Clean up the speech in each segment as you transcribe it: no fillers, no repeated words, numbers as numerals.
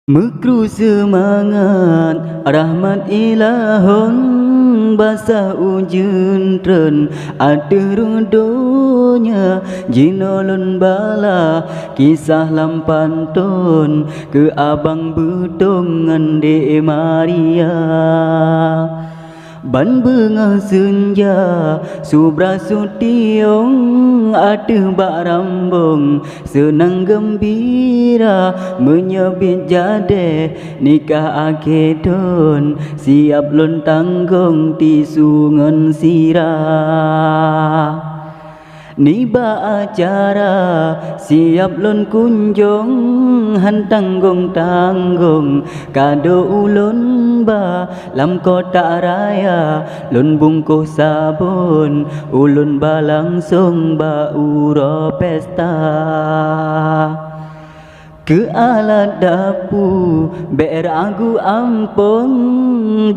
Mekru semangat rahmat ilahun basah ujun tren ada rudonya jinolon bala kisah lampantun ke abang betongan de Maria ban bengah senja subra sutiong ada bak rambung senang gembira menyebut jade nikah akhedon siap lon tanggung di sungai sirah niba acara siap lon kunjung han tanggung kado ulun ba lam kota raya lon bungkus sabun ulun ba langsung ba uro pesta ke alat dapu beragu ampun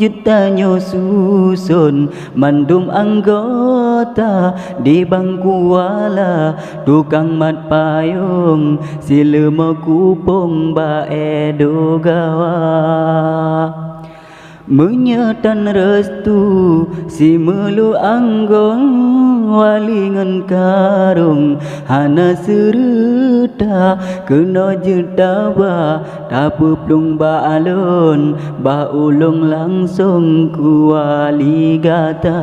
jutanya susun mandum anggota di bangku wala tukang mat payung sila kupung ba edo gawa menyatan restu si melu anggon walingan karung hana serta kena jetawa tapu plung ba alun ba ulung langsung ku wali gata